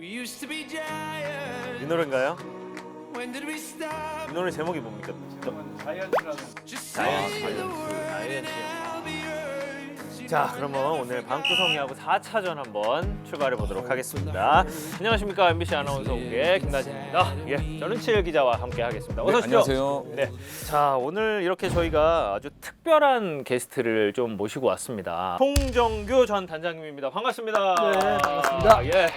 이 노래인가요? 이 노래 제목이 뭡니까? 자이언츠. 자, 그러면 오늘 방구석이하고 4차전 한번 출발해 보도록 하겠습니다. 안녕하십니까, MBC 아나운서 국의 김나진입니다. 예, 저는 칠 기자와 함께 하겠습니다. 어서 오십시오. 안녕하세요. 네, 자, 오늘 이렇게 저희가 아주 특별한 게스트를 좀 모시고 왔습니다. 송정규 전 단장님입니다. 반갑습니다. 네, 반갑습니다. 예.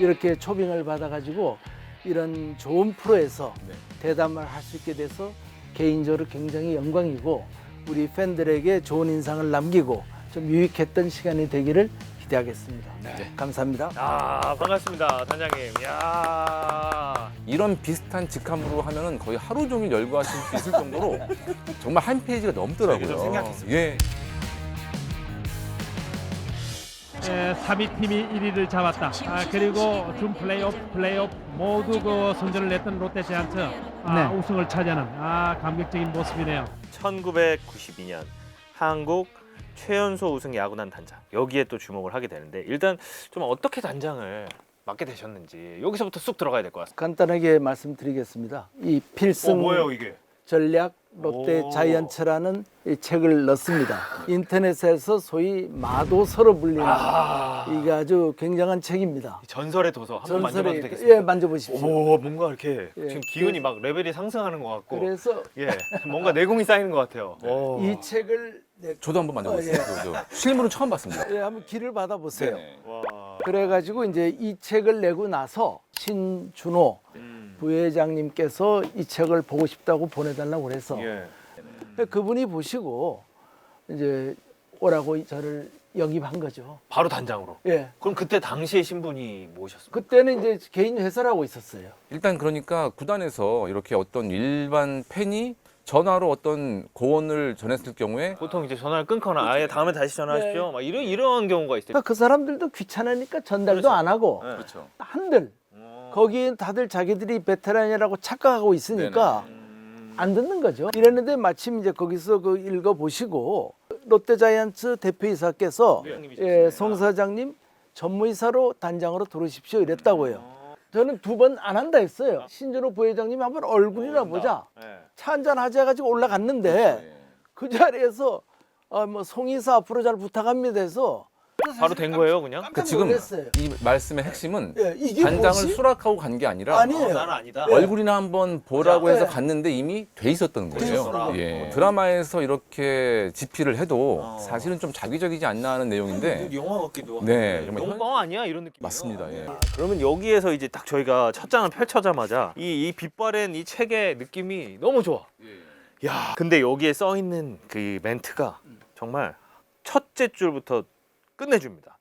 이렇게 초빙을 받아가지고 이런 좋은 프로에서 대담을 할 수 있게 돼서 개인적으로 굉장히 영광이고 우리 팬들에게 좋은 인상을 남기고 좀 유익했던 시간이 되기를 기대하겠습니다. 네. 감사합니다. 아, 반갑습니다, 단장님. 야, 이런 비슷한 직함으로 하면은 거의 하루 종일 열거하실 수 있을 정도로 정말 한 페이지가 넘더라고요. 좀 생각했습니다. 예. 3위 팀이 1위를 잡았다. 그리고 준 플레이오프 모두 그 선전을 냈던 롯데 자이언츠 네. 우승을 차지하는 감격적인 모습이네요. 1992년 한국 최연소 우승 야구단 단장, 여기에 또 주목을 하게 되는데, 일단 좀 어떻게 단장을 맡게 되셨는지 여기서부터 쑥 들어가야 될 것 같습니다. 간단하게 말씀드리겠습니다. 이 필승 이게? 전략 롯데 오. 자이언츠라는 이 책을 넣습니다. 인터넷에서 소위 마도서로 불리는 이게 아주 굉장한 책입니다. 전설의 도서 한번 만져봐도 전설의 되겠습니까? 예, 만져보십시오. 오, 뭔가 이렇게 예. 지금 기운이 막 레벨이 상승하는 것 같고, 그래서 예, 뭔가 내공이 쌓이는 것 같아요. 오. 이 책을 저도 한번 만져봤어요. 저 실물은 처음 봤습니다. 예, 한번 기를 받아보세요. 네. 와. 그래가지고 이제 이 책을 내고 나서 신준호 부회장님께서 이 책을 보고 싶다고 보내달라고 그래서 예. 그분이 보시고 이제 오라고 저를 영입한 거죠. 바로 단장으로. 예. 그럼 그때 당시의 신분이 무엇이었습니까? 그때는 이제 개인 회사를 하고 있었어요. 일단 그러니까 구단에서 이렇게 어떤 일반 팬이 전화로 어떤 고언을 전했을 경우에 보통 이제 전화를 끊거나 아예 다음에 다시 전화하십시오. 네. 막 이런 경우가 있어요. 그러니까 그 사람들도 귀찮으니까 전달도 그렇죠. 안 하고 네. 그렇죠. 한들 거기엔 다들 자기들이 베테랑이라고 착각하고 있으니까 안 듣는 거죠. 이랬는데 마침 이제 거기서 그 읽어 보시고 롯데 자이언츠 대표이사께서 예, 송 사장님 전무이사로 단장으로 들어오십시오 이랬다고요. 저는 2번 안 한다 했어요. 신준호 부회장님이 한번 얼굴이나 보자. 차 한잔 하자 해가지고 올라갔는데 그 자리에서 뭐 송이사 앞으로 잘 부탁합니다 해서 바로 된 거예요, 그냥? 그 지금 놀랐어요. 이 말씀의 핵심은 예, 이게 단장을 뭐지? 수락하고 간 게 아니라 아니에요. 나는 아니다. 얼굴이나 한번 보라고 해서 네. 갔는데 이미 돼 있었던 거예요. 있었어요. 예. 드라마에서 이렇게 집필을 해도 사실은 좀 자기적이지 않나 하는 내용인데 영화 같기도 하고. 네, 정말 영화 아니야? 이런 느낌. 맞습니다. 예. 그러면 여기에서 이제 딱 저희가 첫 장을 펼쳐자마자 이 빛바랜 이 책의 느낌이 너무 좋아. 야, 근데 여기에 써 있는 그 멘트가 정말 첫째 줄부터 끝내줍니다.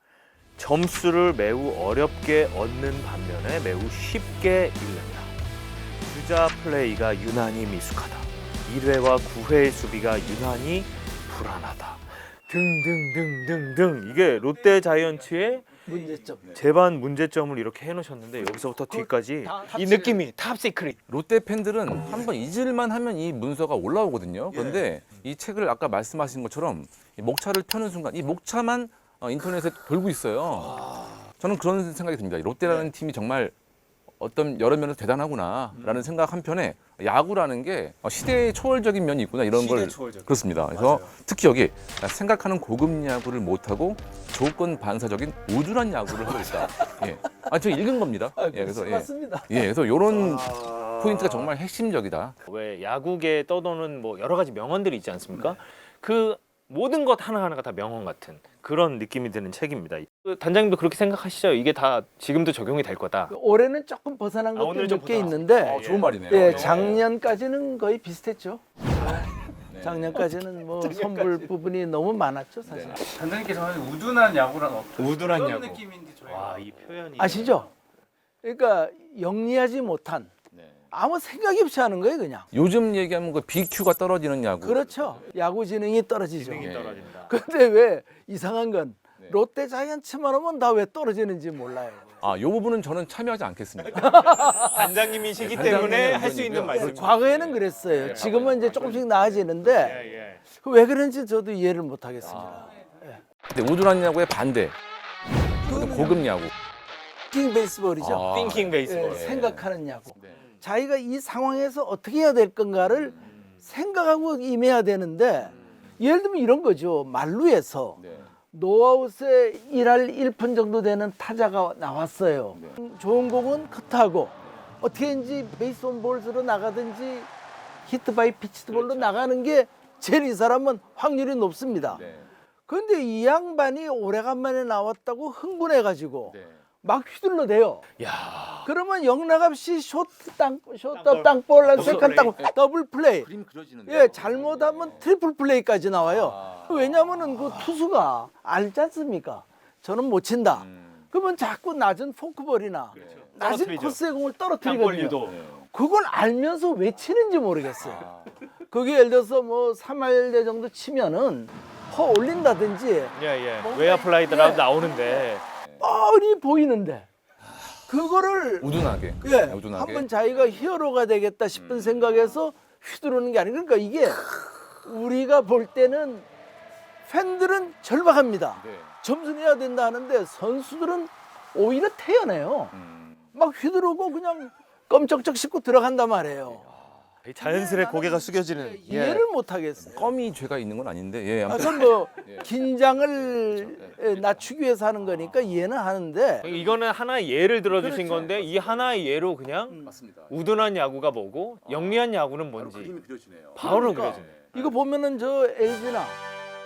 점수를 매우 어렵게 얻는 반면에 매우 쉽게 잃는다. 주자 플레이가 유난히 미숙하다. 1회와 9회의 수비가 유난히 불안하다. 등등등등등. 이게 롯데 자이언츠의 문제점. 제반 문제점을 이렇게 해놓으셨는데 여기서부터 뒤까지 이 느낌이 탑 시크릿. 롯데 팬들은 한번 잊을만 하면 이 문서가 올라오거든요. 그런데 이 책을 아까 말씀하신 것처럼 이 목차를 펴는 순간 이 목차만 인터넷에 돌고 있어요. 저는 그런 생각이 듭니다. 롯데라는 팀이 정말 어떤 여러 면에서 대단하구나라는 생각 한편에 야구라는 게 시대의 초월적인 면이 있구나 이런 걸 그렇습니다. 그래서 특히 여기 생각하는 고급 야구를 못하고 조건 반사적인 우둔한 야구를 하고 있다. 예. 저 읽은 겁니다. 예, 그래서 맞습니다. 예, 그래서 이런 포인트가 정말 핵심적이다. 왜 야구계에 떠도는 뭐 여러 가지 명언들이 있지 않습니까? 그 모든 것 하나하나가 다 명언 같은 그런 느낌이 드는 책입니다. 단장님도 그렇게 생각하시죠? 이게 다 지금도 적용이 될 거다. 올해는 조금 벗어난 것도 오늘 몇 좀 개 벗어났어요. 있는데 좋은 말이네요. 예, 작년까지는 거의 비슷했죠. 작년까지는 뭐 선불 부분이 너무 많았죠, 사실. 단장님께서 하는 우둔한 야구란 우둔한 어떤 야구. 느낌인지 저희가 와, 이 표현이 아시죠? 그러니까 영리하지 못한 아무 생각이 없이 하는 거예요, 그냥. 요즘 얘기하면 그 BQ가 떨어지는 야구. 그렇죠. 야구 지능이 떨어지죠. 기능이 떨어진다. 근데 왜 이상한 건 롯데 자이언츠만 오면 다 왜 떨어지는지 몰라요. 이 부분은 저는 참여하지 않겠습니다. 단장님이시기 네, 때문에 단장님은 할 수 있는 물론이고요. 말씀입니다. 과거에는 그랬어요. 지금은 이제 조금씩 나아지는데 예, 예. 왜 그런지 저도 이해를 못 하겠습니다. 근데 우둔한 야구의 반대. 고급 야구. 띵 베이스볼이죠. 아, 띵킹 베이스볼. 예, 생각하는 야구. 네. 자기가 이 상황에서 어떻게 해야 될 건가를 생각하고 임해야 되는데 예를 들면 이런 거죠. 만루에서 네. 노아웃에 1할 1푼 정도 되는 타자가 나왔어요. 좋은 공은 커트하고 어떻게든지 베이스 온 볼스로 나가든지 히트 바이 피치드 볼로 나가는 게 제일 이 사람은 확률이 높습니다. 네. 그런데 이 양반이 오래간만에 나왔다고 흥분해가지고 네. 막 휘둘러대요. 야. 그러면 영락없이 쇼트 땅볼, 세컨 땅 더블 플레이. 그림 그려지는데. 예, 잘못하면 트리플 플레이까지 나와요. 아. 왜냐하면은 그 투수가 알지 않습니까? 저는 못 친다. 그러면 자꾸 낮은 포크볼이나 낮은 떨어뜨리죠. 코스의 공을 땅볼 떨어뜨리거든요. 유도. 그걸 알면서 왜 치는지 모르겠어요. 그게 예를 들어서 뭐 3할대 정도 치면은 퍼 올린다든지 예. 뭔가- 외야 플라이드라 예. 나오는데. 뻔히 보이는데 그거를 우둔하게. 예, 우둔하게. 한번 자기가 히어로가 되겠다 싶은 생각에서 휘두르는 게 아니고 그러니까 이게 우리가 볼 때는 팬들은 절박합니다. 네. 점수 내야 된다 하는데 선수들은 오히려 태연해요. 막 휘두르고 그냥 껌쩍쩍 씻고 들어간단 말이에요. 자연스레 고개가 숙여지는. 이해를 못 하겠어요. 껌이 죄가 있는 건 아닌데. 예. 아, 아무튼 그건 뭐 예. 긴장을 낮추기 위해서 하는 거니까 이해는 하는데 이거는 하나의 예를 들어주신 그렇죠. 건데 이 하나의 예로 그냥 맞습니다. 우둔한 야구가 뭐고 영리한 야구는 뭔지 그려지네요. 바로 그러니까. 그려지네. 이거 보면은 저 LG나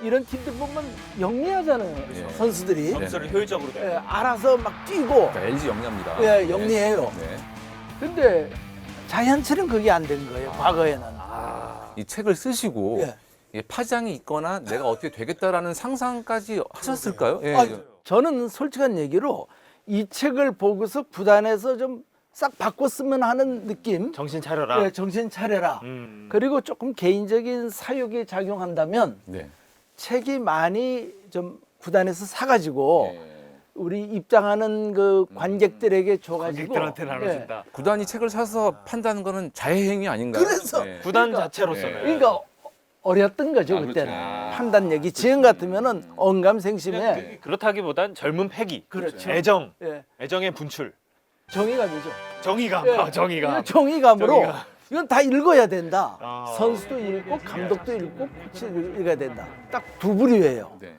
이런 팀들 보면 영리하잖아요. 그렇죠. 선수들이 점수를 효율적으로 예, 내. 알아서 막 뛰고 그러니까 LG 영리합니다. 예, 영리해요. 네. 근데 자이언츠는 그게 안 된 거예요. 과거에는. 이 책을 쓰시고 예. 이게 파장이 있거나 내가 어떻게 되겠다라는 상상까지 하셨을까요? 예. 아, 저는 솔직한 얘기로 이 책을 보고서 구단에서 좀 싹 바꿨으면 하는 느낌. 정신 차려라. 예, 정신 차려라. 음. 그리고 조금 개인적인 사욕이 작용한다면 네. 책이 많이 좀 구단에서 사가지고 예. 우리 입장하는 그 관객들에게 줘가지고 관객들한테 예. 나눠준다. 구단이 책을 사서 판다는 거는 자해행위 아닌가요? 그래서 예. 구단 그러니까- 자체로서는. 그러니까 어렸던 거죠 아, 그때는 그렇죠. 판단력이 지금 같으면은 언감생심에 그렇다기보단 젊은 패기, 그렇죠. 애정, 예, 애정의 분출, 정의감이죠. 정의감, 예. 정의감. 이거 정의감으로 정의감. 이건 다 읽어야 된다. 아. 선수도 읽고 감독도 읽고 코치도 읽어야 된다. 딱 두 부류예요. 네.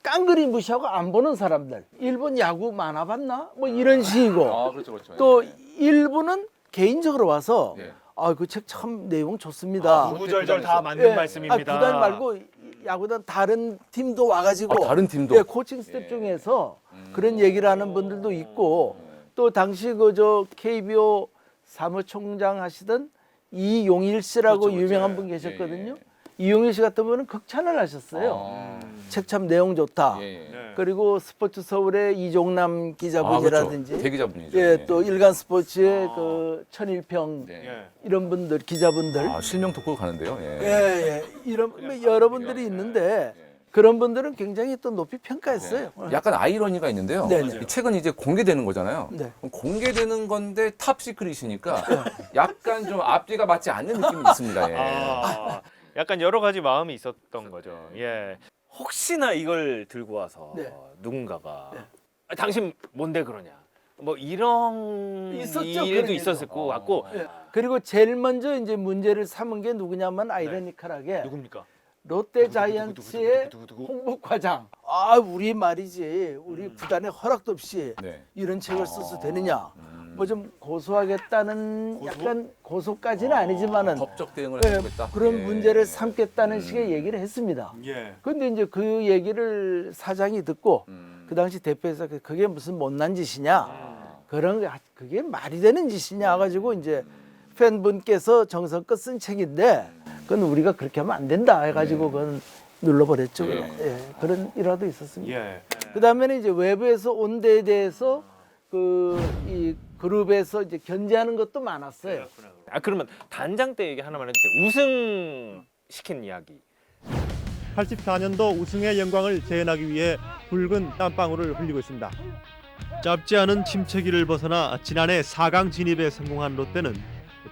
깡그리 무시하고 안 보는 사람들. 일본 야구 만화 봤나? 뭐 이런 식이고 아, 그렇죠, 그렇죠. 또 예. 일부는 개인적으로 와서 네. 아, 그 책 참 내용 좋습니다. 구구절절 다 맞는 예. 말씀입니다. 아, 구단 말고 야구단 다른 팀도 와가지고 아, 다른 팀도? 예, 코칭 스텝 중에서 그런 얘기를 하는 분들도 있고 또 당시 그 저 KBO 사무총장 하시던 이용일 씨라고 그렇죠, 그렇죠. 유명한 분 계셨거든요. 이용일 씨 같은 분은 극찬을 하셨어요. 책 참 내용 좋다. 예, 예. 네. 그리고 스포츠 서울의 이종남 기자분이라든지 그렇죠. 대기자분이죠. 예, 또 일간 스포츠의 그 천일평 네. 예. 이런 분들 기자분들 아, 실명 듣고 가는데요. 예. 예, 예. 이런 여러분들이 있는데 그런 분들은 굉장히 또 높이 평가했어요. 약간 아이러니가 있는데요. 네네. 이 책은 이제 공개되는 거잖아요. 네. 그럼 공개되는 건데 탑 시크릿이니까 약간 좀 앞뒤가 맞지 않는 느낌이 있습니다. 예. 아, 약간 여러 가지 마음이 있었던 거죠. 예. 혹시나 이걸 들고 와서 네. 누군가가 네. 아, 당신 뭔데 그러냐? 뭐 이런 있었죠, 일도 그런 있었을 것 같고 예. 그리고 제일 먼저 이제 문제를 삼은 게 누구냐면 아이러니컬하게 누굽니까? 롯데 자이언츠의 누구? 홍보과장. 아, 우리 말이지. 우리 구단에 허락도 없이 네. 이런 책을 써서 되느냐. 뭐 좀 고소하겠다는 약간 고소까지는 아니지만은 법적 대응을 예, 해보겠다. 그런 예. 문제를 삼겠다는 식의 얘기를 했습니다. 예. 근데 이제 그 얘기를 사장이 듣고 그 당시 대표에서 그게 무슨 못난 짓이냐. 그런 게 그게 말이 되는 짓이냐 가지고 이제 팬분께서 정성껏 쓴 책인데 그건 우리가 그렇게 하면 안 된다 해가지고 그건 눌러버렸죠. 예, 그런 일화도 있었습니다. 예. 그 다음에는 이제 외부에서 온 데에 대해서 그 이 그룹에서 이제 견제하는 것도 많았어요. 아 그러면 단장 때 얘기 하나만 해주세요. 우승 시킨 이야기. 84년도 우승의 영광을 재현하기 위해 붉은 땀방울을 흘리고 있습니다. 짧지 않은 침체기를 벗어나 지난해 4강 진입에 성공한 롯데는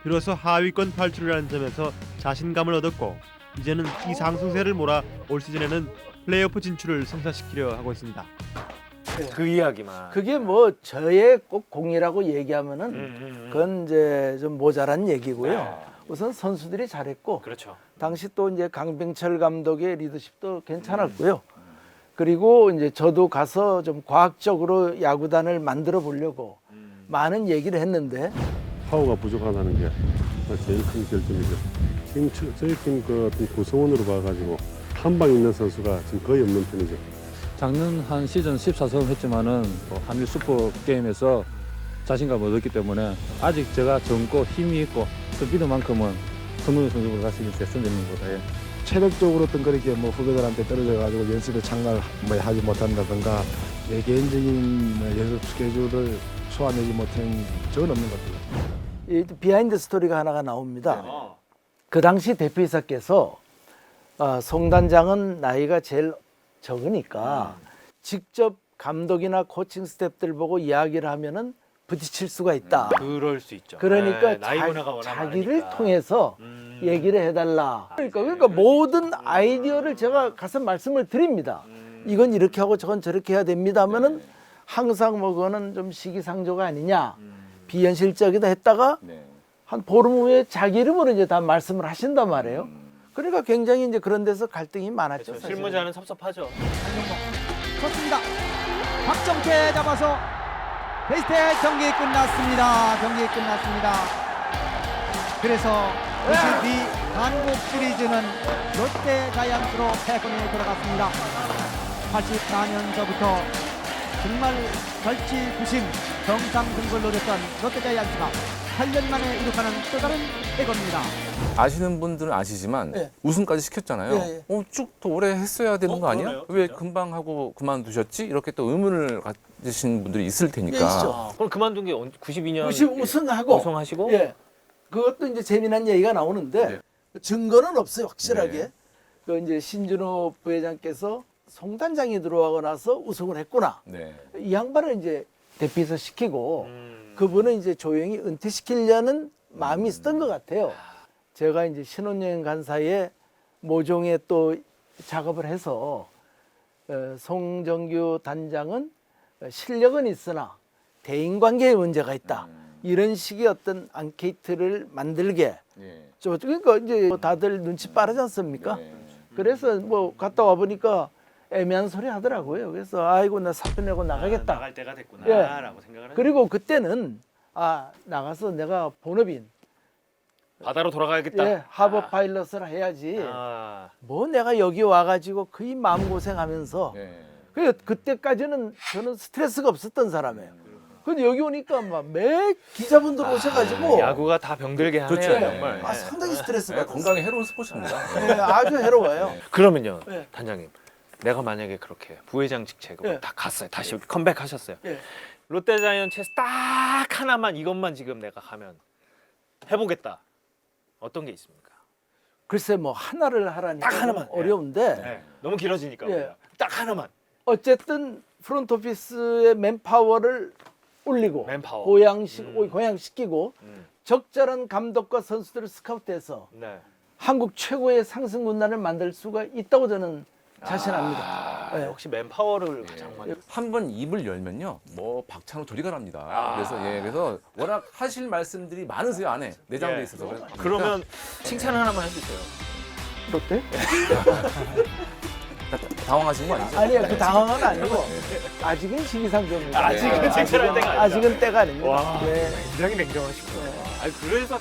비로소 하위권 탈출이라는 점에서 자신감을 얻었고 이제는 이 상승세를 몰아 올 시즌에는 플레이오프 진출을 성사시키려 하고 있습니다. 그 이야기만. 그게 뭐 저의 꼭 공이라고 얘기하면은 그건 이제 좀 모자란 얘기고요. 네. 우선 선수들이 잘했고 그렇죠. 당시 또 이제 강병철 감독의 리더십도 괜찮았고요. 그리고 이제 저도 가서 좀 과학적으로 야구단을 만들어 보려고 많은 얘기를 했는데 파워가 부족하다는 게 제일 큰 결점이죠. 지금 저희 팀 그 어떤 구성원으로 봐가지고 한 방 있는 선수가 지금 거의 없는 편이죠. 작년 한 시즌 14승 했지만은 한일 슈퍼 게임에서 자신감을 얻었기 때문에 아직 제가 젊고 힘이 있고 스피드만큼은 손흥민 선수가 가지고 있어요. 선생님보다. 체력적으로 어떤 그렇게 뭐 후배들한테 떨어져가지고 연습에 참가를 뭐 하지 못한다든가 내 개인적인 연습 스케줄을 소화하지 못한 적은 없는 것 같아요. 이 비하인드 스토리가 하나가 나옵니다. 그 당시 대표이사께서 송 단장은 나이가 제일 적으니까 직접 감독이나 코칭 스태프들 보고 이야기를 하면은 부딪힐 수가 있다. 그럴 수 있죠. 그러니까 네, 나이 문화가 워낙 자기를 많으니까. 통해서 얘기를 해달라. 그러니까 모든 아이디어를 제가 가서 말씀을 드립니다. 이건 이렇게 하고 저건 저렇게 해야 됩니다 하면은 항상 뭐 그거는 좀 시기상조가 아니냐. 비현실적이다 했다가 네. 한 보름 후에 자기 이름으로 이제 다 말씀을 하신단 말이에요. 그러니까 굉장히 이제 그런 데서 갈등이 많았죠. 그렇죠. 사실은. 실무자는 섭섭하죠. 좋습니다. 박정태 잡아서 베이스테 경기 끝났습니다. 경기 끝났습니다. 그래서 92 한국 시리즈는 롯데 자이언츠로 패권에 들어갔습니다. 84년서부터 정말 절치부심 정상 등극을 노렸던 롯데 자이언츠가 8년 만에 이룩하는 또 다른 패권입니다. 아시는 분들은 아시지만 네. 우승까지 시켰잖아요. 네, 네. 쭉 더 오래 했어야 되는 거 아니야? 그러네요, 왜 진짜. 금방 하고 그만두셨지? 이렇게 또 의문을 가지신 분들이 있을 테니까. 예, 있죠. 그럼 그만둔 게 92년 90 우승하고 우승하시고 예. 그것도 이제 재미난 얘기가 나오는데 증거는 없어요, 확실하게. 네. 그 이제 신준호 부회장께서 송 단장이 들어가고 나서 우승을 했구나. 네. 이 양반을 이제 대피해서 시키고 그분은 이제 조용히 은퇴시키려는 마음이 있었던 것 같아요. 제가 이제 신혼여행 간 사이에 모종에 또 작업을 해서 송정규 단장은 실력은 있으나 대인관계에 문제가 있다. 이런 식의 어떤 앙케이트를 만들게. 예. 그러니까 이제 다들 눈치 빠르지 않습니까? 네. 그래서 뭐 갔다 와 보니까 애매한 소리 하더라고요. 그래서 아이고 나 사표 내고 나가겠다. 나갈 때가 됐구나라고 생각을 그리고 그때는 나가서 내가 본업인 바다로 돌아가야겠다. 예, 하버 파일럿을 해야지. 아. 뭐 내가 여기 와가지고 거의 마음고생하면서 네. 그때까지는 저는 스트레스가 없었던 사람이에요. 근데 여기 오니까 막 매 기자분들 오셔가지고 야구가 다 병들게 하네요. 그렇죠. 정말. 상당히 스트레스 네, 받았어요. 건강에 해로운 스포츠입니다. 네, 아주 해로워요. 그러면요, 네. 단장님. 내가 만약에 그렇게 부회장 직책으로 네. 다 갔어요. 다시 컴백하셨어요. 예. 롯데자이언츠에서 딱 하나만 이것만 지금 내가 가면 해보겠다. 어떤 게 있습니까? 글쎄 뭐 하나를 하라니까 딱 하나만. 어려운데 네. 너무 길어지니까 예. 우리가. 딱 하나만. 어쨌든 프론트 오피스의 맨파워를 올리고 맨파워. 고양시키고 음. 적절한 감독과 선수들을 스카우트해서 네. 한국 최고의 상승 군단을 만들 수가 있다고 저는 자신합니다. 네. 역시 맨파워를 가장 많이. 한번 입을 열면요, 뭐 박찬호 저리가 납니다. 그래서 워낙 하실 말씀들이 많으세요 안에 내장돼 예. 있어서. 그러면 칭찬 하나만 해주세요. 롯데? 당황하신 거 아니죠? 아니요, 그 당황은 아니고 아직은 시기상조입니다. 아직은 칭찬할 때가 아니다. 아직은 때가 아닙니다. 와, 네. 굉장히 냉정하시구나. 아니 그래서